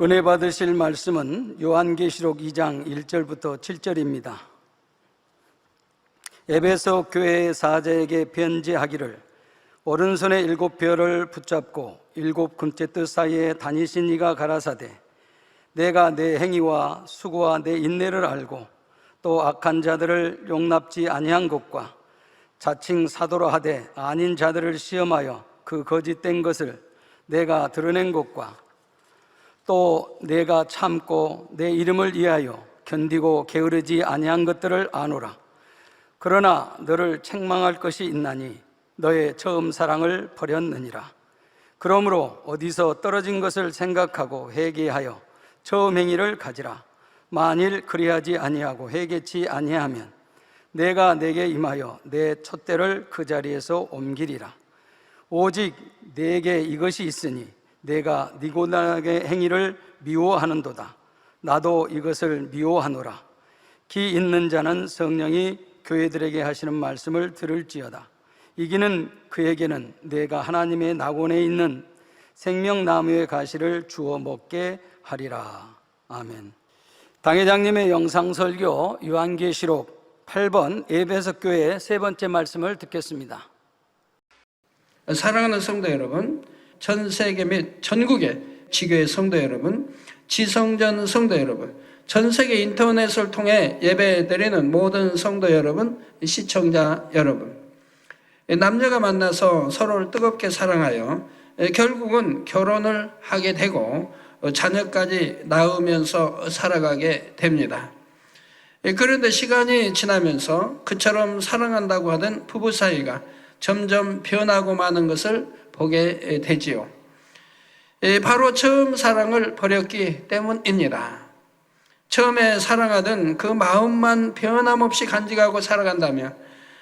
은혜 받으실 말씀은 요한계시록 2장 1절부터 7절입니다. 에베소 교회의 사자에게 편지하기를 오른손에 7별을 붙잡고 7 금째 뜻 사이에 다니신 이가 가라사대 내가 내 행위와 수고와 내 인내를 알고 또 악한 자들을 용납지 아니한 것과 자칭 사도라 하되 아닌 자들을 시험하여 그 거짓된 것을 내가 드러낸 것과 또 내가 참고 내 이름을 위하여 견디고 게으르지 아니한 것들을 아노라. 그러나 너를 책망할 것이 있나니 너의 처음 사랑을 버렸느니라. 그러므로 어디서 떨어진 것을 생각하고 회개하여 처음 행위를 가지라. 만일 그리하지 아니하고 회개치 아니하면 내가 내게 임하여 내 촛대를 그 자리에서 옮기리라. 오직 내게 이것이 있으니 내가 네 고난의 행위를 미워하는도다. 나도 이것을 미워하노라. 기 있는 자는 성령이 교회들에게 하시는 말씀을 들을지어다. 이기는 그에게는 내가 하나님의 낙원에 있는 생명나무의 가시를 주어 먹게 하리라. 아멘. 당회장님의 영상설교 요한계시록 8번 에베소 교회 세 번째 말씀을 듣겠습니다. 사랑하는 성도 여러분, 전 세계 및 전국의 지교회 성도 여러분, 지성전 성도 여러분, 전 세계 인터넷을 통해 예배드리는 모든 성도 여러분, 시청자 여러분, 남녀가 만나서 서로를 뜨겁게 사랑하여 결국은 결혼을 하게 되고 자녀까지 낳으면서 살아가게 됩니다. 그런데 시간이 지나면서 그처럼 사랑한다고 하던 부부 사이가 점점 변하고 마는 것을 보게 되지요. 바로 처음 사랑을 버렸기 때문입니다. 처음에 사랑하던 그 마음만 변함없이 간직하고 살아간다면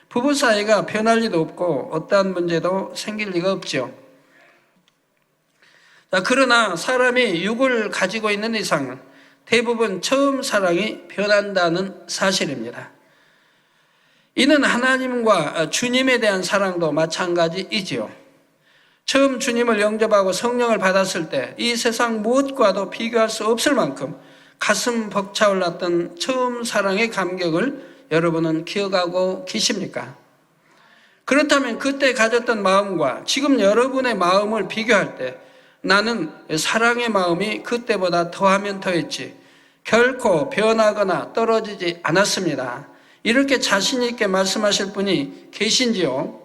부부 사이가 변할 리도 없고 어떠한 문제도 생길 리가 없죠. 그러나 사람이 육을 가지고 있는 이상은 대부분 처음 사랑이 변한다는 사실입니다. 이는 하나님과 주님에 대한 사랑도 마찬가지이지요. 처음 주님을 영접하고 성령을 받았을 때 이 세상 무엇과도 비교할 수 없을 만큼 가슴 벅차올랐던 처음 사랑의 감격을 여러분은 기억하고 계십니까? 그렇다면 그때 가졌던 마음과 지금 여러분의 마음을 비교할 때 나는 사랑의 마음이 그때보다 더하면 더했지 결코 변하거나 떨어지지 않았습니다. 이렇게 자신 있게 말씀하실 분이 계신지요?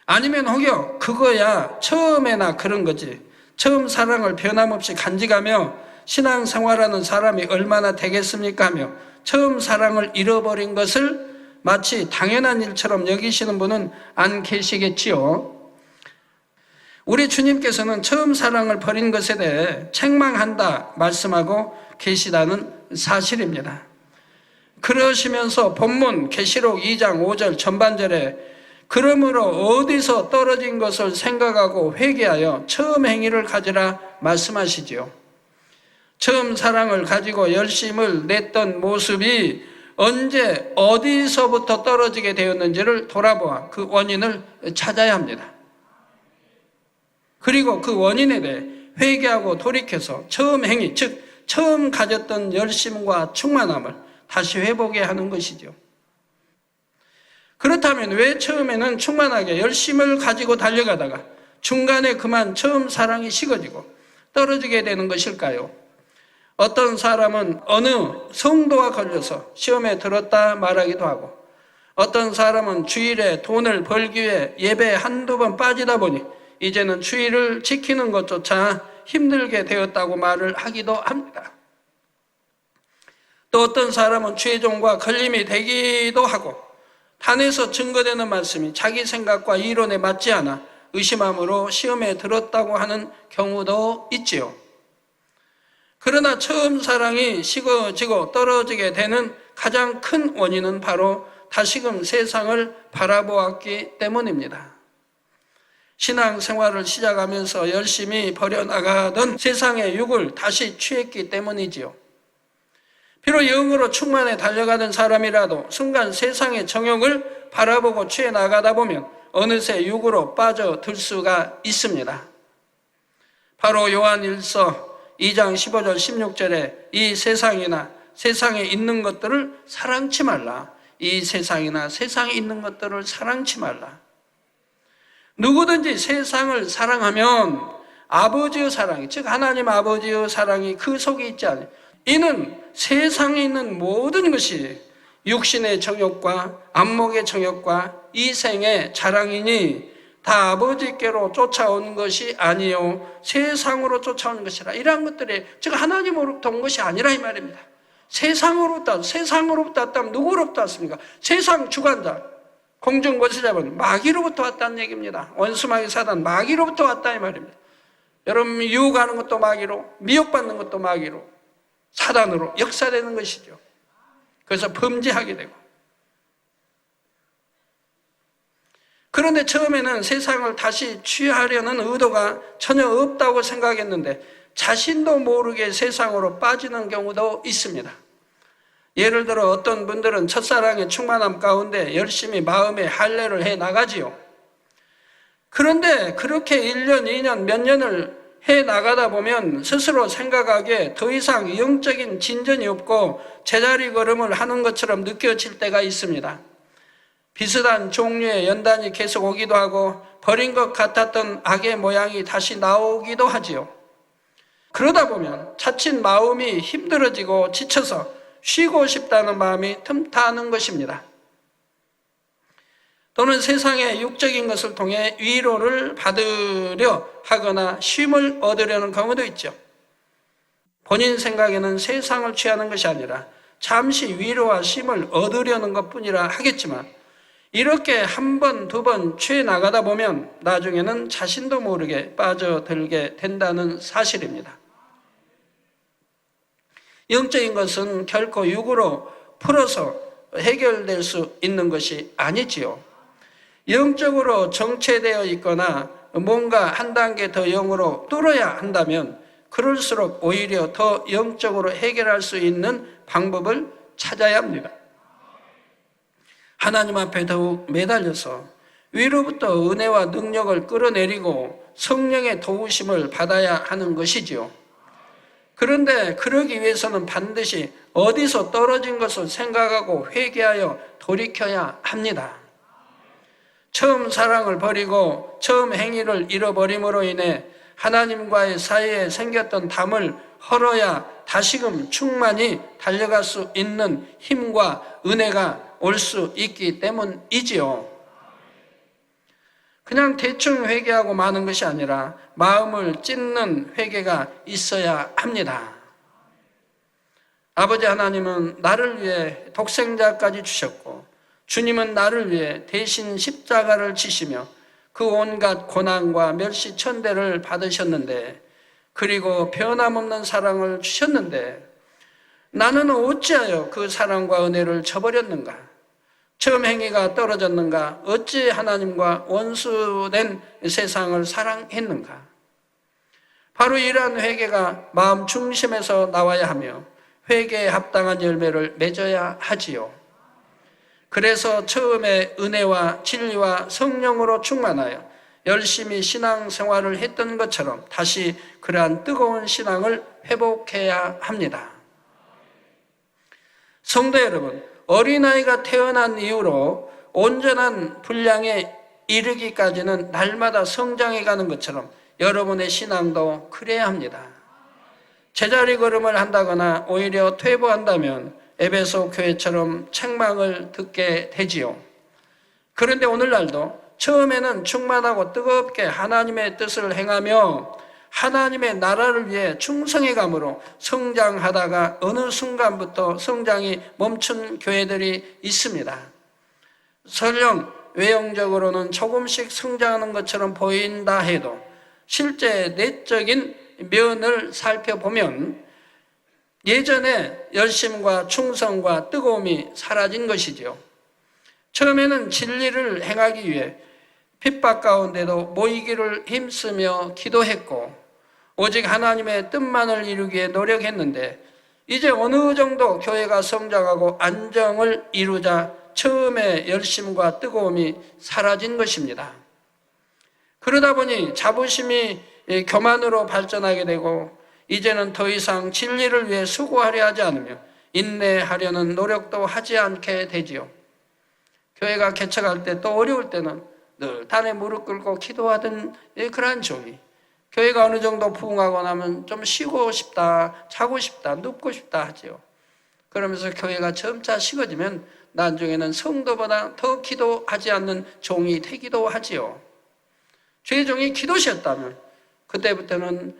아니면 혹여 그거야 처음에나 그런 거지 처음 사랑을 변함없이 간직하며 신앙생활하는 사람이 얼마나 되겠습니까 하며 처음 사랑을 잃어버린 것을 마치 당연한 일처럼 여기시는 분은 안 계시겠지요. 우리 주님께서는 처음 사랑을 버린 것에 대해 책망한다 말씀하고 계시다는 사실입니다. 그러시면서 본문 계시록 2장 5절 전반절에 그러므로 어디서 떨어진 것을 생각하고 회개하여 처음 행위를 가지라 말씀하시지요. 처음 사랑을 가지고 열심을 냈던 모습이 언제 어디서부터 떨어지게 되었는지를 돌아보아 그 원인을 찾아야 합니다. 그리고 그 원인에 대해 회개하고 돌이켜서 처음 행위, 즉 처음 가졌던 열심과 충만함을 다시 회복해 하는 것이죠. 그렇다면 왜 처음에는 충만하게 열심을 가지고 달려가다가 중간에 그만 처음 사랑이 식어지고 떨어지게 되는 것일까요? 어떤 사람은 어느 성도와 걸려서 시험에 들었다 말하기도 하고 어떤 사람은 주일에 돈을 벌기 위해 예배에 한두 번 빠지다 보니 이제는 주일을 지키는 것조차 힘들게 되었다고 말을 하기도 합니다. 또 어떤 사람은 최종과 걸림이 되기도 하고 단에서 증거되는 말씀이 자기 생각과 이론에 맞지 않아 의심함으로 시험에 들었다고 하는 경우도 있지요. 그러나 처음 사랑이 식어지고 떨어지게 되는 가장 큰 원인은 바로 다시금 세상을 바라보았기 때문입니다. 신앙생활을 시작하면서 열심히 버려나가던 세상의 육을 다시 취했기 때문이지요. 비록 영으로 충만해 달려가던 사람이라도 순간 세상의 정욕을 바라보고 취해 나가다 보면 어느새 육으로 빠져들 수가 있습니다. 바로 요한 1서 2장 15절 16절에 이 세상이나 세상에 있는 것들을 사랑치 말라. 이 세상이나 세상에 있는 것들을 사랑치 말라. 누구든지 세상을 사랑하면 아버지의 사랑이, 즉 하나님 아버지의 사랑이 그 속에 있지 않아요. 이는 세상에 있는 모든 것이 육신의 정욕과 안목의 정욕과 이생의 자랑이니 다 아버지께로 쫓아온 것이 아니요 세상으로 쫓아오는 것이라. 이러한 것들이 즉 하나님으로부터 온 것이 아니라 이 말입니다. 세상으로부터 왔다면 누구로부터 왔습니까? 세상 주관자, 공중 권세자분 마귀로부터 왔다는 얘기입니다. 원수마귀 사단 마귀로부터 왔다 이 말입니다. 여러분 유혹하는 것도 마귀로, 미혹받는 것도 마귀로, 사단으로 역사되는 것이죠. 그래서 범죄하게 되고. 그런데 처음에는 세상을 다시 취하려는 의도가 전혀 없다고 생각했는데 자신도 모르게 세상으로 빠지는 경우도 있습니다. 예를 들어 어떤 분들은 첫사랑의 충만함 가운데 열심히 마음의 할례를 해 나가지요. 그런데 그렇게 1년, 2년, 몇 년을 해 나가다 보면 스스로 생각하기에 더 이상 영적인 진전이 없고 제자리 걸음을 하는 것처럼 느껴질 때가 있습니다. 비슷한 종류의 연단이 계속 오기도 하고 버린 것 같았던 악의 모양이 다시 나오기도 하지요. 그러다 보면 자칫 마음이 힘들어지고 지쳐서 쉬고 싶다는 마음이 틈타는 것입니다. 또는 세상의 육적인 것을 통해 위로를 받으려 하거나 쉼을 얻으려는 경우도 있죠. 본인 생각에는 세상을 취하는 것이 아니라 잠시 위로와 쉼을 얻으려는 것뿐이라 하겠지만 이렇게 한 번, 두 번 취해 나가다 보면 나중에는 자신도 모르게 빠져들게 된다는 사실입니다. 영적인 것은 결코 육으로 풀어서 해결될 수 있는 것이 아니지요. 영적으로 정체되어 있거나 뭔가 한 단계 더 영으로 뚫어야 한다면 그럴수록 오히려 더 영적으로 해결할 수 있는 방법을 찾아야 합니다. 하나님 앞에 더욱 매달려서 위로부터 은혜와 능력을 끌어내리고 성령의 도우심을 받아야 하는 것이지요. 그런데 그러기 위해서는 반드시 어디서 떨어진 것을 생각하고 회개하여 돌이켜야 합니다. 처음 사랑을 버리고 처음 행위를 잃어버림으로 인해 하나님과의 사이에 생겼던 담을 헐어야 다시금 충만히 달려갈 수 있는 힘과 은혜가 올 수 있기 때문이지요. 그냥 대충 회개하고 마는 것이 아니라 마음을 찢는 회개가 있어야 합니다. 아버지 하나님은 나를 위해 독생자까지 주셨고 주님은 나를 위해 대신 십자가를 지시며 그 온갖 고난과 멸시천대를 받으셨는데 그리고 변함없는 사랑을 주셨는데 나는 어찌하여 그 사랑과 은혜를 저버렸는가? 처음 행위가 떨어졌는가? 어찌 하나님과 원수된 세상을 사랑했는가? 바로 이러한 회개가 마음 중심에서 나와야 하며 회개에 합당한 열매를 맺어야 하지요. 그래서 처음에 은혜와 진리와 성령으로 충만하여 열심히 신앙생활을 했던 것처럼 다시 그러한 뜨거운 신앙을 회복해야 합니다. 성도 여러분, 어린아이가 태어난 이후로 온전한 분량에 이르기까지는 날마다 성장해 가는 것처럼 여러분의 신앙도 그래야 합니다. 제자리 걸음을 한다거나 오히려 퇴보한다면 에베소 교회처럼 책망을 듣게 되지요. 그런데 오늘날도 처음에는 충만하고 뜨겁게 하나님의 뜻을 행하며 하나님의 나라를 위해 충성해감으로 성장하다가 어느 순간부터 성장이 멈춘 교회들이 있습니다. 설령 외형적으로는 조금씩 성장하는 것처럼 보인다 해도 실제 내적인 면을 살펴보면 예전에 열심과 충성과 뜨거움이 사라진 것이지요. 처음에는 진리를 행하기 위해 핍박 가운데도 모이기를 힘쓰며 기도했고 오직 하나님의 뜻만을 이루기 위해 노력했는데 이제 어느 정도 교회가 성장하고 안정을 이루자 처음의 열심과 뜨거움이 사라진 것입니다. 그러다 보니 자부심이 교만으로 발전하게 되고 이제는 더 이상 진리를 위해 수고하려 하지 않으며 인내하려는 노력도 하지 않게 되지요. 교회가 개척할 때 또 어려울 때는 늘 단에 무릎 꿇고 기도하던 그러한 종이 교회가 어느 정도 부흥하고 나면 좀 쉬고 싶다, 자고 싶다, 눕고 싶다 하지요. 그러면서 교회가 점차 식어지면 나중에는 성도보다 더 기도하지 않는 종이 되기도 하지요. 주의 종이 기도시였다면 그때부터는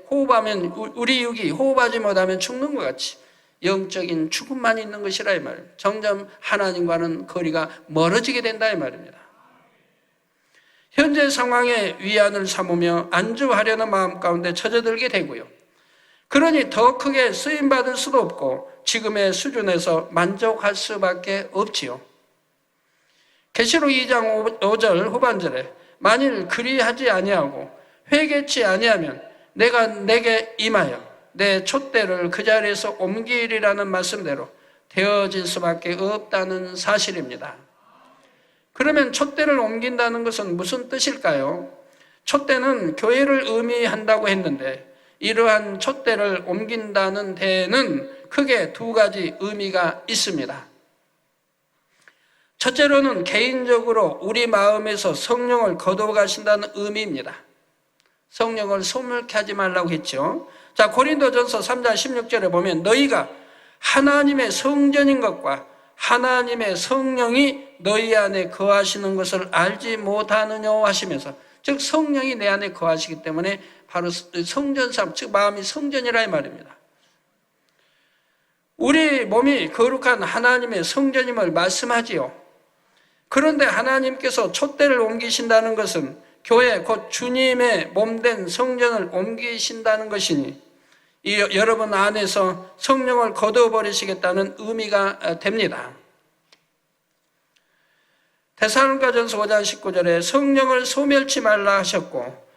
호흡하면 우리 육이 호흡하지 못하면 죽는 것 같이 영적인 죽음만 있는 것이라 이 말입니다. 점점 하나님과는 거리가 멀어지게 된다 이 말입니다. 현재 상황에 위안을 삼으며 안주하려는 마음 가운데 젖어들게 되고요. 그러니 더 크게 쓰임받을 수도 없고 지금의 수준에서 만족할 수밖에 없지요. 계시록 2장 5절 후반절에 만일 그리하지 아니하고 회개치 아니하면 내가 내게 임하여 내 촛대를 그 자리에서 옮기리라는 말씀대로 되어질 수밖에 없다는 사실입니다. 그러면 촛대를 옮긴다는 것은 무슨 뜻일까요? 촛대는 교회를 의미한다고 했는데 이러한 촛대를 옮긴다는 데에는 크게 두 가지 의미가 있습니다. 첫째로는 개인적으로 우리 마음에서 성령을 거두어가신다는 의미입니다. 성령을 소멸케 하지 말라고 했죠. 자, 고린도전서 3장 16절에 보면 너희가 하나님의 성전인 것과 하나님의 성령이 너희 안에 거하시는 것을 알지 못하느냐 하시면서, 즉 성령이 내 안에 거하시기 때문에 바로 성전삼, 즉 마음이 성전이라 이 말입니다. 우리 몸이 거룩한 하나님의 성전임을 말씀하지요. 그런데 하나님께서 촛대를 옮기신다는 것은 교회 곧 주님의 몸된 성전을 옮기신다는 것이니 여러분 안에서 성령을 거두어버리시겠다는 의미가 됩니다. 데살로니가전서 5장 19절에 성령을 소멸치 말라 하셨고,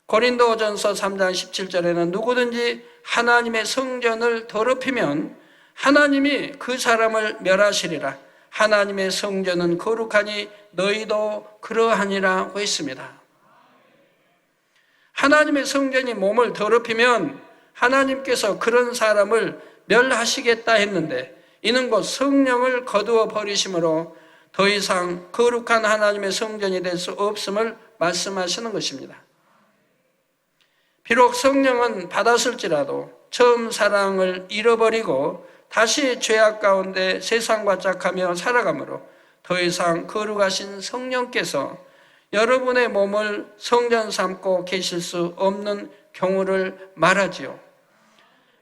고린도전서 3장 17절에는 누구든지 하나님의 성전을 더럽히면 하나님이 그 사람을 멸하시리라. 하나님의 성전은 거룩하니 너희도 그러하니라고 했습니다. 하나님의 성전이 몸을 더럽히면 하나님께서 그런 사람을 멸하시겠다 했는데 이는 곧 성령을 거두어 버리심으로 더 이상 거룩한 하나님의 성전이 될 수 없음을 말씀하시는 것입니다. 비록 성령은 받았을지라도 처음 사랑을 잃어버리고 다시 죄악 가운데 세상과 짝하며 살아가므로 더 이상 거룩하신 성령께서 여러분의 몸을 성전 삼고 계실 수 없는 경우를 말하지요.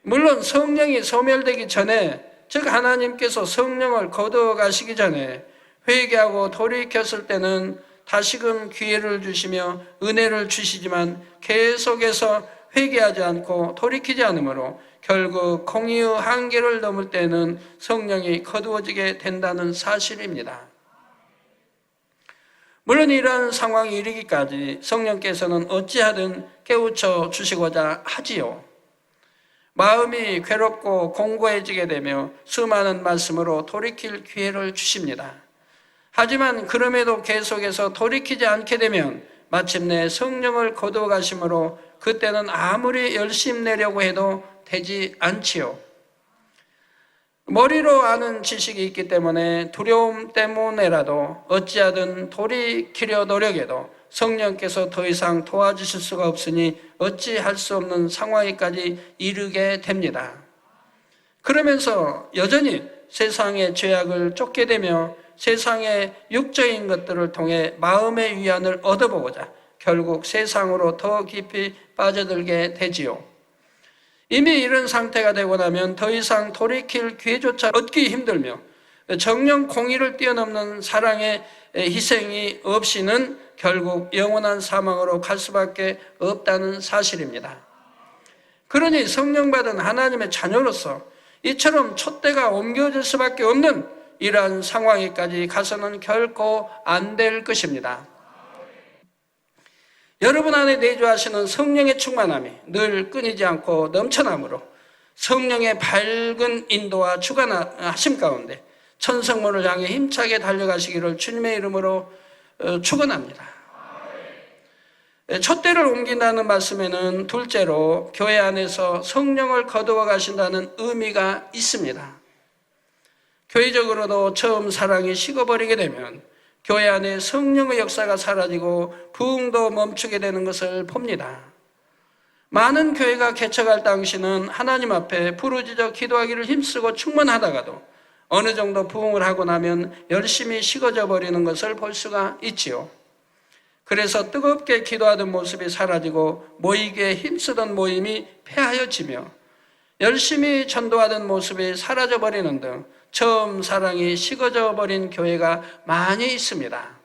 물론 성령이 소멸되기 전에, 즉 하나님께서 성령을 거두어 가시기 전에 회개하고 돌이켰을 때는 다시금 기회를 주시며 은혜를 주시지만 계속해서 회개하지 않고 돌이키지 않으므로 결국 공의의 한계를 넘을 때는 성령이 거두어지게 된다는 사실입니다. 물론 이러한 상황이 이르기까지 성령께서는 어찌하든 깨우쳐 주시고자 하지요. 마음이 괴롭고 공고해지게 되며 수많은 말씀으로 돌이킬 기회를 주십니다. 하지만 그럼에도 계속해서 돌이키지 않게 되면 마침내 성령을 거두어 가심으로 그때는 아무리 열심내려고 해도 되지 않지요. 머리로 아는 지식이 있기 때문에 두려움 때문에라도 어찌하든 돌이키려 노력해도 성령께서 더 이상 도와주실 수가 없으니 어찌할 수 없는 상황에까지 이르게 됩니다. 그러면서 여전히 세상의 죄악을 쫓게 되며 세상의 육적인 것들을 통해 마음의 위안을 얻어보고자 결국 세상으로 더 깊이 빠져들게 되지요. 이미 이런 상태가 되고 나면 더 이상 돌이킬 기회조차 얻기 힘들며 정령 공의를 뛰어넘는 사랑의 희생이 없이는 결국 영원한 사망으로 갈 수밖에 없다는 사실입니다. 그러니 성령 받은 하나님의 자녀로서 이처럼 촛대가 옮겨질 수밖에 없는 이러한 상황에까지 가서는 결코 안 될 것입니다. 여러분 안에 내주하시는 성령의 충만함이 늘 끊이지 않고 넘쳐나므로 성령의 밝은 인도와 주관하심 가운데 천성문을 향해 힘차게 달려가시기를 주님의 이름으로 축원합니다. 촛대를 옮긴다는 말씀에는 둘째로 교회 안에서 성령을 거두어 가신다는 의미가 있습니다. 교회적으로도 처음 사랑이 식어버리게 되면 교회 안에 성령의 역사가 사라지고 부흥도 멈추게 되는 것을 봅니다. 많은 교회가 개척할 당시는 하나님 앞에 부르짖어 기도하기를 힘쓰고 충만하다가도 어느 정도 부흥을 하고 나면 열심히 식어져 버리는 것을 볼 수가 있지요. 그래서 뜨겁게 기도하던 모습이 사라지고 모이기에 힘쓰던 모임이 폐하여지며 열심히 전도하던 모습이 사라져버리는 등 처음 사랑이 식어져 버린 교회가 많이 있습니다.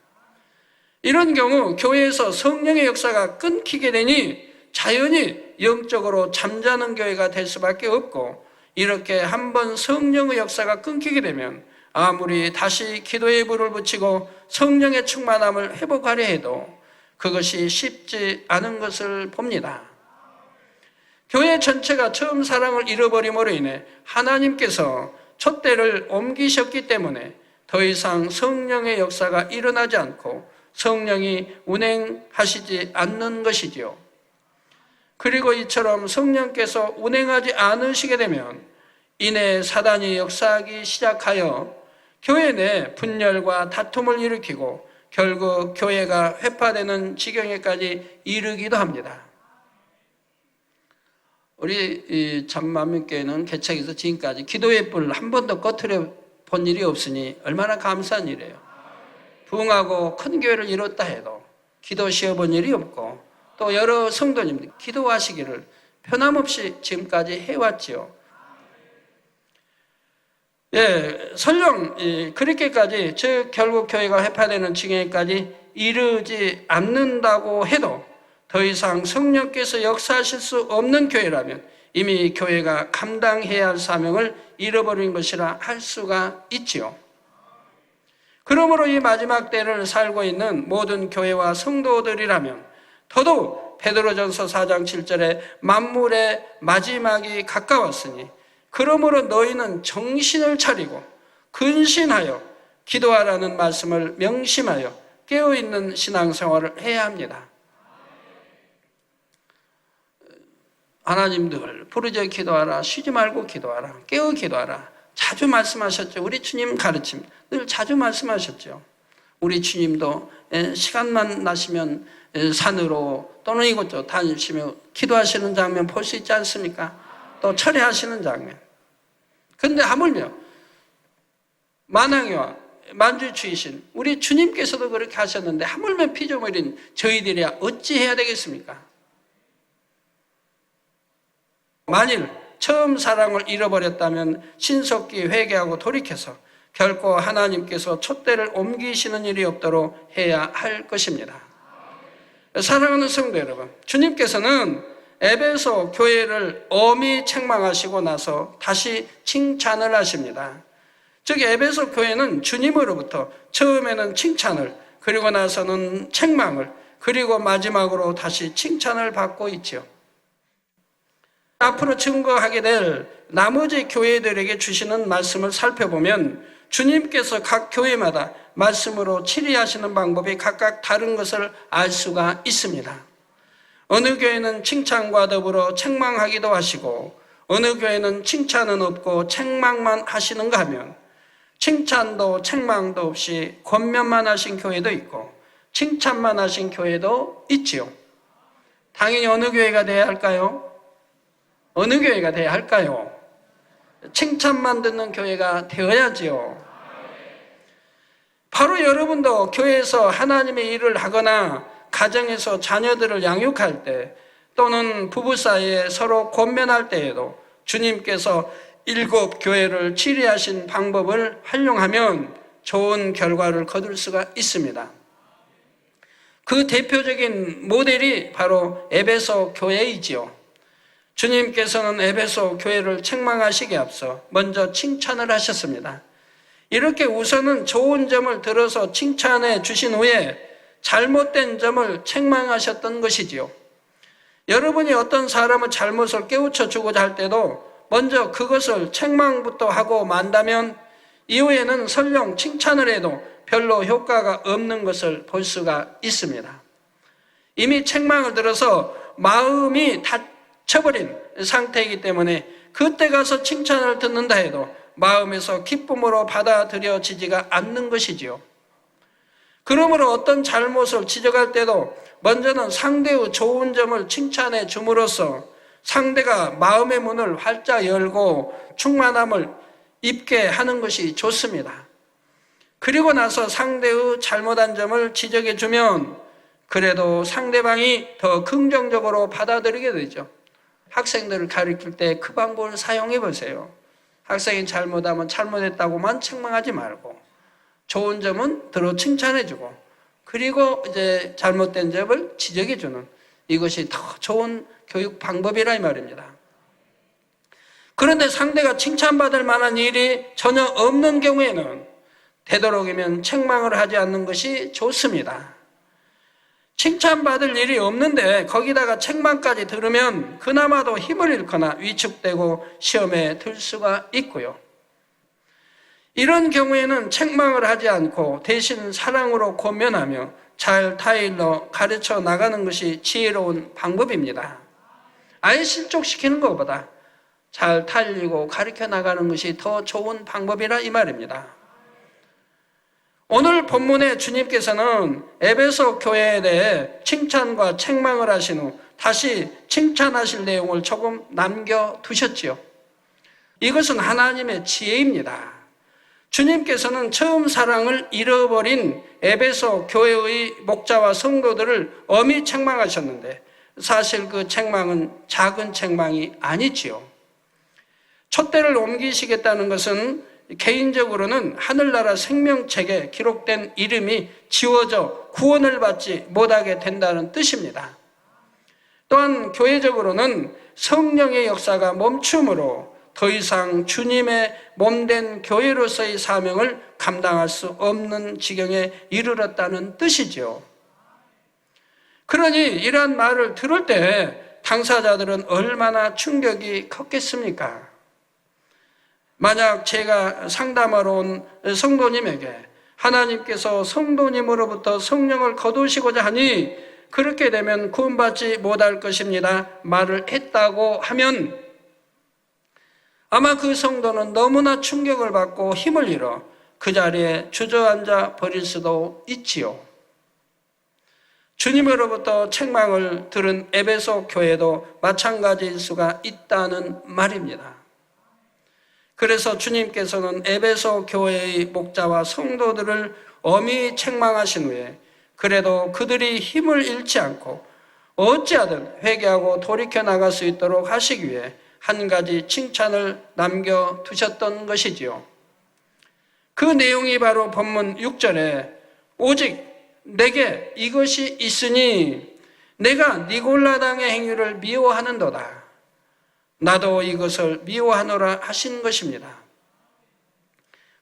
이런 경우 교회에서 성령의 역사가 끊기게 되니 자연히 영적으로 잠자는 교회가 될 수밖에 없고, 이렇게 한번 성령의 역사가 끊기게 되면 아무리 다시 기도의 불을 붙이고 성령의 충만함을 회복하려 해도 그것이 쉽지 않은 것을 봅니다. 교회 전체가 처음 사랑을 잃어버림으로 인해 하나님께서 촛대를 옮기셨기 때문에 더 이상 성령의 역사가 일어나지 않고 성령이 운행하시지 않는 것이지요. 그리고 이처럼 성령께서 운행하지 않으시게 되면 이내 사단이 역사하기 시작하여 교회 내 분열과 다툼을 일으키고 결국 교회가 회파되는 지경에까지 이르기도 합니다. 우리 참만민교회는 개척에서 지금까지 기도의 불 한 번도 꺼트려 본 일이 없으니 얼마나 감사한 일이에요. 부흥하고 큰 교회를 이뤘다 해도 기도 쉬어본 일이 없고, 또 여러 성도님들 기도하시기를 변함없이 지금까지 해왔지요. 설령 그렇게까지, 즉 결국 교회가 회파되는 지경에까지 이르지 않는다고 해도 더 이상 성령께서 역사하실 수 없는 교회라면 이미 교회가 감당해야 할 사명을 잃어버린 것이라 할 수가 있지요. 그러므로 이 마지막 때를 살고 있는 모든 교회와 성도들이라면 더더욱 베드로전서 4장 7절에 만물의 마지막이 가까웠으니 그러므로 너희는 정신을 차리고 근신하여 기도하라는 말씀을 명심하여 깨어있는 신앙생활을 해야 합니다. 하나님들 부르짖어 기도하라, 쉬지 말고 기도하라, 깨어 기도하라, 자주 말씀하셨죠. 우리 주님 가르침 늘 자주 말씀하셨죠. 우리 주님도 시간만 나시면 산으로 또는 이곳저곳 다니시며 기도하시는 장면 볼 수 있지 않습니까? 또 철회하시는 장면. 그런데 하물며 만왕이와 만주주이신 우리 주님께서도 그렇게 하셨는데 하물며 피조물인 저희들이야 어찌해야 되겠습니까? 만일 처음 사랑을 잃어버렸다면 신속히 회개하고 돌이켜서 결코 하나님께서 촛대를 옮기시는 일이 없도록 해야 할 것입니다. 사랑하는 성도 여러분, 주님께서는 에베소 교회를 엄히 책망하시고 나서 다시 칭찬을 하십니다. 즉 에베소 교회는 주님으로부터 처음에는 칭찬을, 그리고 나서는 책망을, 그리고 마지막으로 다시 칭찬을 받고 있죠. 앞으로 증거하게 될 나머지 교회들에게 주시는 말씀을 살펴보면 주님께서 각 교회마다 말씀으로 치리하시는 방법이 각각 다른 것을 알 수가 있습니다. 어느 교회는 칭찬과 더불어 책망하기도 하시고, 어느 교회는 칭찬은 없고 책망만 하시는가 하면 칭찬도 책망도 없이 권면만 하신 교회도 있고 칭찬만 하신 교회도 있지요. 당연히 어느 교회가 돼야 할까요? 어느 교회가 돼야 할까요? 칭찬만 듣는 교회가 되어야지요. 바로 여러분도 교회에서 하나님의 일을 하거나 가정에서 자녀들을 양육할 때, 또는 부부 사이에 서로 권면할 때에도 주님께서 7 교회를 치리하신 방법을 활용하면 좋은 결과를 거둘 수가 있습니다. 그 대표적인 모델이 바로 에베소 교회이지요. 주님께서는 에베소 교회를 책망하시기에 앞서 먼저 칭찬을 하셨습니다. 이렇게 우선은 좋은 점을 들어서 칭찬해 주신 후에 잘못된 점을 책망하셨던 것이지요. 여러분이 어떤 사람의 잘못을 깨우쳐 주고자 할 때도 먼저 그것을 책망부터 하고 만다면 이후에는 설령 칭찬을 해도 별로 효과가 없는 것을 볼 수가 있습니다. 이미 책망을 들어서 마음이 다쳐버린 상태이기 때문에 그때 가서 칭찬을 듣는다 해도 마음에서 기쁨으로 받아들여지지가 않는 것이지요. 그러므로 어떤 잘못을 지적할 때도 먼저는 상대의 좋은 점을 칭찬해 줌으로써 상대가 마음의 문을 활짝 열고 충만함을 입게 하는 것이 좋습니다. 그리고 나서 상대의 잘못한 점을 지적해 주면 그래도 상대방이 더 긍정적으로 받아들이게 되죠. 학생들을 가르칠 때 그 방법을 사용해 보세요. 학생이 잘못하면 잘못했다고만 책망하지 말고 좋은 점은 들어 칭찬해 주고 그리고 이제 잘못된 점을 지적해 주는 이것이 더 좋은 교육 방법이라 이 말입니다. 그런데 상대가 칭찬받을 만한 일이 전혀 없는 경우에는 되도록이면 책망을 하지 않는 것이 좋습니다. 칭찬받을 일이 없는데 거기다가 책망까지 들으면 그나마도 힘을 잃거나 위축되고 시험에 들 수가 있고요. 이런 경우에는 책망을 하지 않고 대신 사랑으로 권면하며 잘 타일러 가르쳐 나가는 것이 지혜로운 방법입니다. 아예 실족시키는 것보다 잘 타일리고 가르쳐 나가는 것이 더 좋은 방법이라 이 말입니다. 오늘 본문에 주님께서는 에베소 교회에 대해 칭찬과 책망을 하신 후 다시 칭찬하실 내용을 조금 남겨두셨지요. 이것은 하나님의 지혜입니다. 주님께서는 처음 사랑을 잃어버린 에베소 교회의 목자와 성도들을 엄히 책망하셨는데 사실 그 책망은 작은 책망이 아니지요. 촛대를 옮기시겠다는 것은 개인적으로는 하늘나라 생명책에 기록된 이름이 지워져 구원을 받지 못하게 된다는 뜻입니다. 또한 교회적으로는 성령의 역사가 멈춤으로 더 이상 주님의 몸된 교회로서의 사명을 감당할 수 없는 지경에 이르렀다는 뜻이죠. 그러니 이러한 말을 들을 때 당사자들은 얼마나 충격이 컸겠습니까? 만약 제가 상담하러 온 성도님에게 하나님께서 성도님으로부터 성령을 거두시고자 하니 그렇게 되면 구원받지 못할 것입니다 말을 했다고 하면 아마 그 성도는 너무나 충격을 받고 힘을 잃어 그 자리에 주저앉아 버릴 수도 있지요. 주님으로부터 책망을 들은 에베소 교회도 마찬가지일 수가 있다는 말입니다. 그래서 주님께서는 에베소 교회의 목자와 성도들을 엄히 책망하신 후에 그래도 그들이 힘을 잃지 않고 어찌하든 회개하고 돌이켜 나갈 수 있도록 하시기 위해 한 가지 칭찬을 남겨두셨던 것이지요. 그 내용이 바로 본문 6절에 오직 내게 이것이 있으니 내가 니골라당의 행위를 미워하는도다. 나도 이것을 미워하노라 하신 것입니다.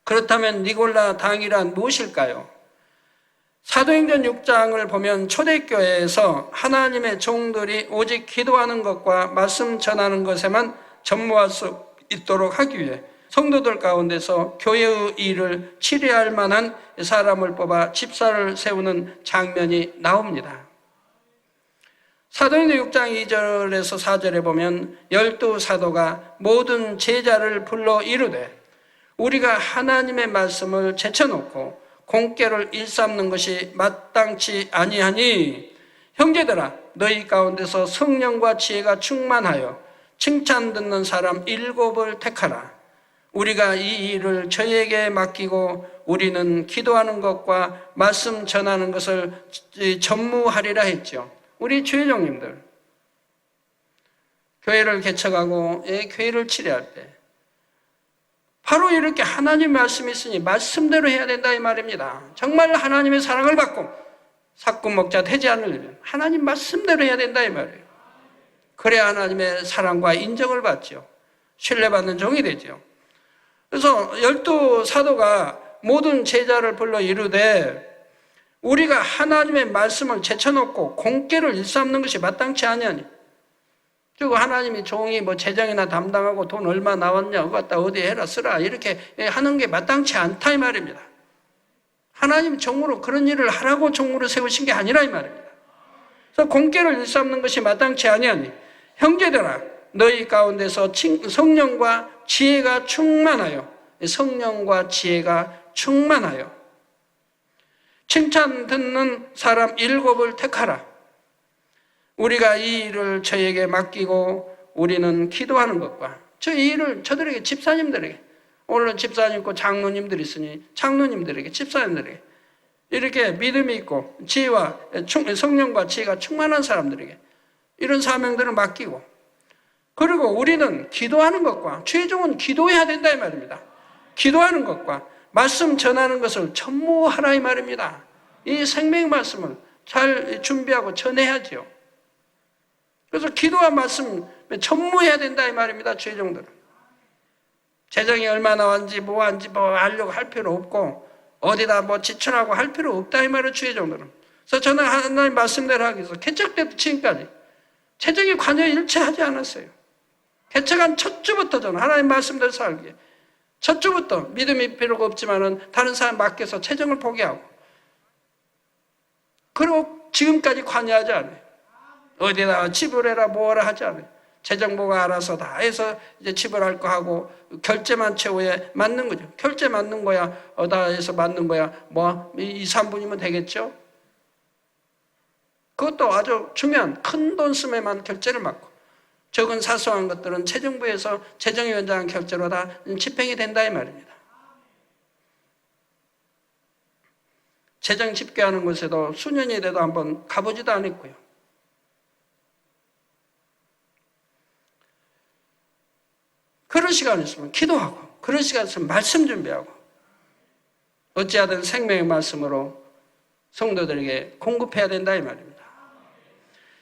그렇다면 니골라 당이란 무엇일까요? 사도행전 6장을 보면 초대교회에서 하나님의 종들이 오직 기도하는 것과 말씀 전하는 것에만 전무할 수 있도록 하기 위해 성도들 가운데서 교회의 일을 치리할 만한 사람을 뽑아 집사를 세우는 장면이 나옵니다. 사도행전 6장 2절에서 4절에 보면 12사도가 모든 제자를 불러 이르되 우리가 하나님의 말씀을 제쳐놓고 공ቄ를 일삼는 것이 마땅치 아니하니 형제들아 너희 가운데서 성령과 지혜가 충만하여 칭찬 듣는 사람 7을 택하라. 우리가 이 일을 저에게 맡기고 우리는 기도하는 것과 말씀 전하는 것을 전무하리라 했죠. 우리 주회장님들 교회를 개척하고 교회를 치료할 때 바로 이렇게 하나님 말씀이 있으니 말씀대로 해야 된다 이 말입니다. 정말 하나님의 사랑을 받고 사꾼 목자 되지 않으려면 하나님 말씀대로 해야 된다 이 말이에요. 그래야 하나님의 사랑과 인정을 받죠. 신뢰받는 종이 되죠. 그래서 12사도가 모든 제자를 불러 이르되 우리가 하나님의 말씀을 제쳐놓고 공ቄ를 일삼는 것이 마땅치 아니하니 그리고 하나님이 종이 뭐 재정이나 담당하고 돈 얼마 나왔냐 그거 갖다 어디 해라 쓰라 이렇게 하는 게 마땅치 않다 이 말입니다. 하나님 종으로 그런 일을 하라고 종으로 세우신 게 아니라 이 말입니다. 그래서 공개를 일삼는 것이 마땅치 아니하니 형제들아 너희 가운데서 성령과 지혜가 충만하여 성령과 지혜가 충만하여 칭찬 듣는 사람 7을 택하라. 우리가 이 일을 저에게 맡기고 우리는 기도하는 것과 이 일을 저들에게 집사님들에게 오늘은 집사님 있고 장로님들이 있으니 장로님들에게 집사님들에게 이렇게 믿음이 있고 지혜와 성령과 지혜가 충만한 사람들에게 이런 사명들을 맡기고 그리고 우리는 기도하는 것과 최종은 기도해야 된다 이 말입니다. 기도하는 것과 말씀 전하는 것을 전무하라 이 말입니다. 이 생명의 말씀을 잘 준비하고 전해야지요. 그래서 기도와 말씀 전무해야 된다 이 말입니다. 최종들은 재정이 얼마나 왔는지 뭐 한지 뭐 하려고 할 필요 없고 어디다 뭐 지출하고 할 필요 없다 이 말이에요. 최종들은. 그래서 저는 하나님 말씀대로 하기 위해서 개척 때부터 지금까지 재정에 관여 일체하지 않았어요. 개척한 첫 주부터 저는 하나님 말씀대로 살기에 첫 주부터 믿음이 필요가 없지만은 다른 사람 맡겨서 재정을 포기하고 그리고 지금까지 관여하지 않아요. 어디다 지불해라 뭐라 하지 않아요. 재정부가 알아서 다 해서 이제 지불할 거 하고 결제만 최후에 맞는 거죠. 결제 맞는 거야 다 해서 맞는 거야 뭐 2, 3분이면 되겠죠. 그것도 아주 중요한 큰 돈 쓰면만 결제를 맡고 적은 사소한 것들은 재정부에서 재정위원장 결제로 다 집행이 된다 이 말입니다. 재정 집계하는 곳에도 수년이 돼도 한번 가보지도 않았고요. 그런 시간이 있으면 기도하고 그런 시간이 있으면 말씀 준비하고 어찌하든 생명의 말씀으로 성도들에게 공급해야 된다 이 말입니다.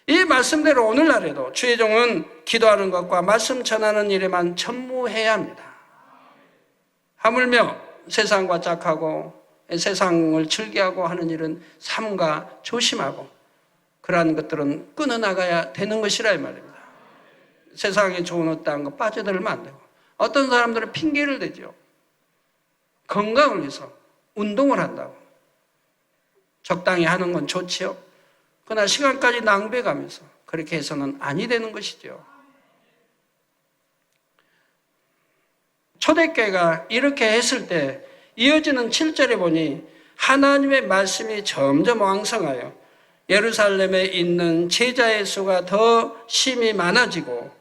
이 말씀대로 오늘날에도 주의 종은 기도하는 것과 말씀 전하는 일에만 전무해야 합니다. 하물며 세상과 짝하고 세상을 즐겨하고 하는 일은 삼가 조심하고 그러한 것들은 끊어나가야 되는 것이라 이 말입니다. 세상에 좋은 어떠한 거 빠져들면 안 되고 어떤 사람들은 핑계를 대죠. 건강을 위해서 운동을 한다고. 적당히 하는 건 좋지요. 그러나 시간까지 낭비해가면서 그렇게 해서는 아니 되는 것이죠. 초대교회가 이렇게 했을 때 이어지는 7절에 보니 하나님의 말씀이 점점 왕성하여 예루살렘에 있는 제자의 수가 더 심히 많아지고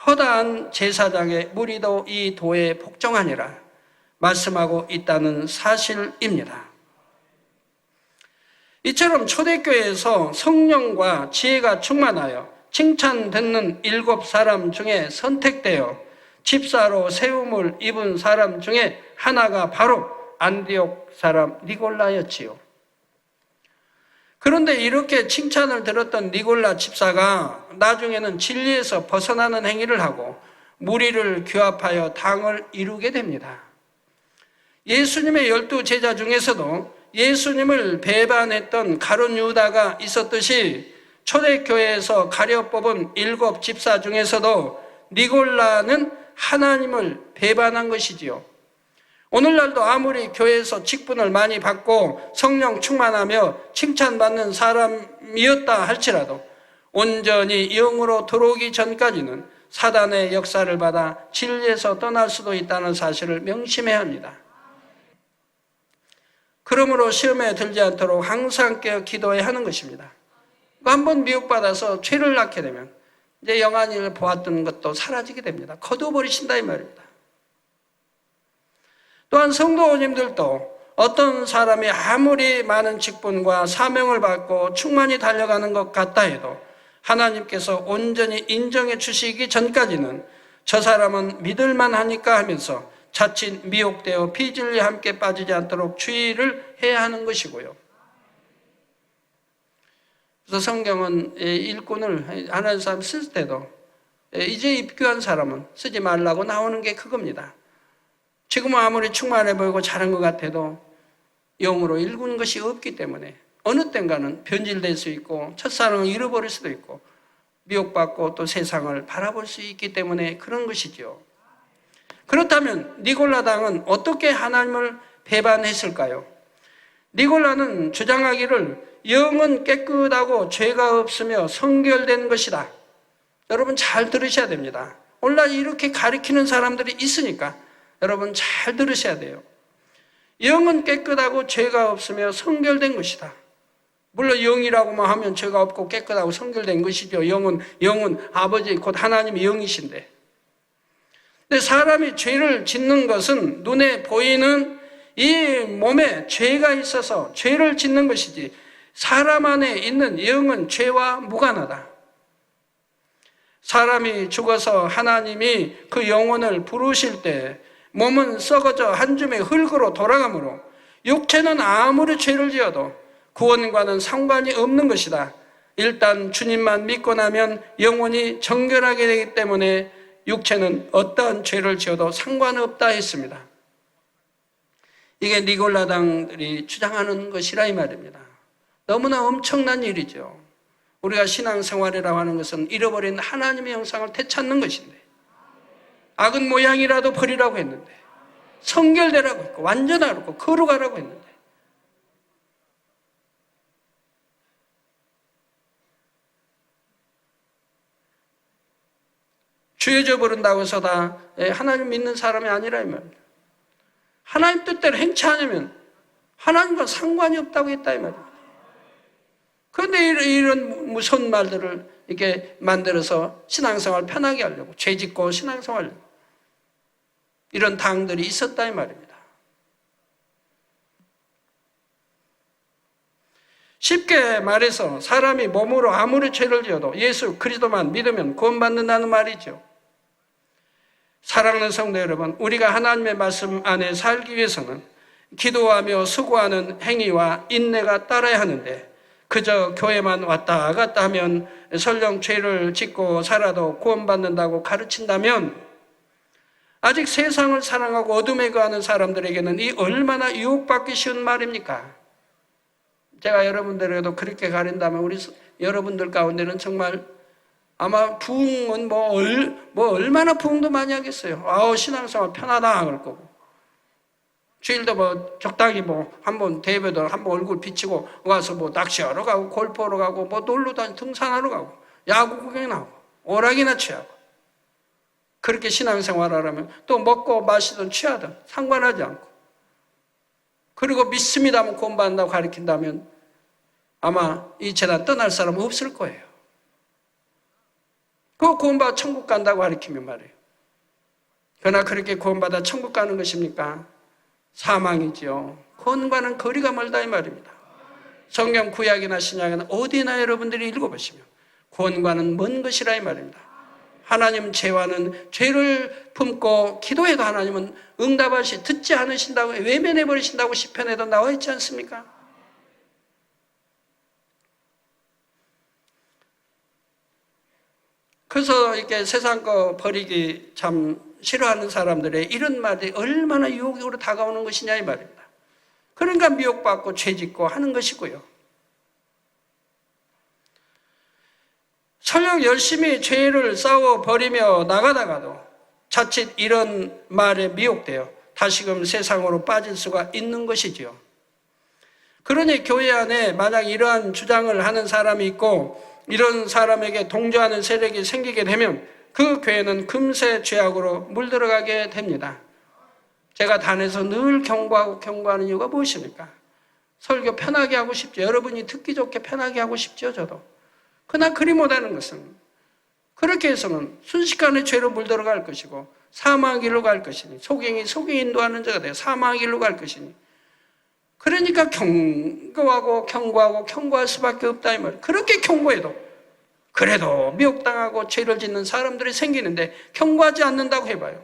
허다한 제사장의 무리도 이 도에 복종하니라 말씀하고 있다는 사실입니다. 이처럼 초대교회에서 성령과 지혜가 충만하여 칭찬 듣는 7사람 중에 선택되어 집사로 세움을 입은 사람 중에 하나가 바로 안디옥 사람 니골라였지요. 그런데 이렇게 칭찬을 들었던 니골라 집사가 나중에는 진리에서 벗어나는 행위를 하고 무리를 규합하여 당을 이루게 됩니다. 예수님의 12제자 중에서도 예수님을 배반했던 가룟 유다가 있었듯이 초대교회에서 가려 뽑은 7 집사 중에서도 니골라는 하나님을 배반한 것이지요. 오늘날도 아무리 교회에서 직분을 많이 받고 성령 충만하며 칭찬받는 사람이었다 할지라도 온전히 영으로 들어오기 전까지는 사단의 역사를 받아 진리에서 떠날 수도 있다는 사실을 명심해야 합니다. 그러므로 시험에 들지 않도록 항상 깨어 기도해야 하는 것입니다. 한번 미혹받아서 죄를 낳게 되면 이제 영안을 보았던 것도 사라지게 됩니다. 거두어버리신다 이 말입니다. 또한 성도님들도 어떤 사람이 아무리 많은 직분과 사명을 받고 충만히 달려가는 것 같다 해도 하나님께서 온전히 인정해 주시기 전까지는 저 사람은 믿을만 하니까 하면서 자칫 미혹되어 비진리에 함께 빠지지 않도록 주의를 해야 하는 것이고요. 그래서 성경은 일꾼을 하나님 사람 쓸 때도 이제 입교한 사람은 쓰지 말라고 나오는 게 그겁니다. 지금은 아무리 충만해 보이고 잘한 것 같아도 영으로 읽은 것이 없기 때문에 어느 땐가는 변질될 수 있고 첫사랑을 잃어버릴 수도 있고 미혹받고 또 세상을 바라볼 수 있기 때문에 그런 것이죠. 그렇다면 니골라 당은 어떻게 하나님을 배반했을까요? 니골라는 주장하기를 영은 깨끗하고 죄가 없으며 성결된 것이다. 여러분 잘 들으셔야 됩니다. 오늘날 이렇게 가리키는 사람들이 있으니까 여러분 잘 들으셔야 돼요. 영은 깨끗하고 죄가 없으며 성결된 것이다. 물론 영이라고만 하면 죄가 없고 깨끗하고 성결된 것이죠. 영은 아버지 곧 하나님의 영이신데. 근데 사람이 죄를 짓는 것은 눈에 보이는 이 몸에 죄가 있어서 죄를 짓는 것이지 사람 안에 있는 영은 죄와 무관하다. 사람이 죽어서 하나님이 그 영혼을 부르실 때 몸은 썩어져 한 줌의 흙으로 돌아가므로 육체는 아무리 죄를 지어도 구원과는 상관이 없는 것이다. 일단 주님만 믿고 나면 영혼이 정결하게 되기 때문에 육체는 어떠한 죄를 지어도 상관없다 했습니다. 이게 니골라당들이 주장하는 것이라 이 말입니다. 너무나 엄청난 일이죠. 우리가 신앙생활이라고 하는 것은 잃어버린 하나님의 형상을 되찾는 것인데 악은 모양이라도 버리라고 했는데 성결되라고 했고 완전하라고 거룩하라고 했는데 죄져 버린다고 해서 다 하나님 믿는 사람이 아니라 이 말입니다. 하나님 뜻대로 행치 않으면 하나님과 상관이 없다고 했다 이 말입니다. 그런데 이런 무서운 말들을 이렇게 만들어서 신앙생활 편하게 하려고 죄짓고 신앙생활 이런 당들이 있었다 이 말입니다. 쉽게 말해서 사람이 몸으로 아무리 죄를 지어도 예수 그리스도만 믿으면 구원받는다는 말이죠. 사랑하는 성도 여러분, 우리가 하나님의 말씀 안에 살기 위해서는 기도하며 수고하는 행위와 인내가 따라야 하는데 그저 교회만 왔다 갔다 하면 설령 죄를 짓고 살아도 구원받는다고 가르친다면 아직 세상을 사랑하고 어둠에 거하는 사람들에게는 이 얼마나 유혹받기 쉬운 말입니까? 제가 여러분들에게도 그렇게 가린다면 우리 여러분들 가운데는 정말 아마 부흥은 얼마나 부흥도 많이 하겠어요. 신앙생활 편하다 그럴 거고. 주일도 적당히 한번 대회도 한번 얼굴 비치고 와서 낚시하러 가고 골프하러 가고 놀러 다니고 등산하러 가고 야구 구경하고 오락이나 취하고 그렇게 신앙생활 하려면 또 먹고 마시든 취하든 상관하지 않고 그리고 믿습니다 하면 구원받는다고 가르친다면 아마 이 재단 떠날 사람은 없을 거예요. 그거 구원받아 천국 간다고 가르치면 말이에요. 그러나 그렇게 구원받아 천국 가는 것입니까? 사망이죠. 구원과는 거리가 멀다 이 말입니다. 성경 구약이나 신약이나 어디나 여러분들이 읽어보시면 구원과는 먼 것이라 이 말입니다. 하나님 죄와는 죄를 품고 기도해도 하나님은 응답하시 듣지 않으신다고 외면해 버리신다고 시편에도 나와 있지 않습니까? 그래서 이렇게 세상 거 버리기 참 싫어하는 사람들의 이런 말이 얼마나 유혹으로 다가오는 것이냐 이 말입니다. 그러니까 미혹받고 죄짓고 하는 것이고요. 설령 열심히 죄를 싸워 버리며 나가다가도 자칫 이런 말에 미혹되어 다시금 세상으로 빠질 수가 있는 것이지요. 그러니 교회 안에 만약 이러한 주장을 하는 사람이 있고 이런 사람에게 동조하는 세력이 생기게 되면 그 교회는 금세 죄악으로 물들어가게 됩니다. 제가 단에서 늘 경고하는 이유가 무엇입니까? 설교 편하게 하고 싶죠. 여러분이 듣기 좋게 편하게 하고 싶죠. 저도. 그러나 그리 못하는 것은 그렇게 해서는 순식간에 죄로 물들어갈 것이고 사망의 길로 갈 것이니 속이 인도하는 자가 되어 사망의 길로 갈 것이니 그러니까 경고할 수밖에 없다 이 말이에요. 그렇게 경고해도 그래도 미혹당하고 죄를 짓는 사람들이 생기는데 경고하지 않는다고 해봐요.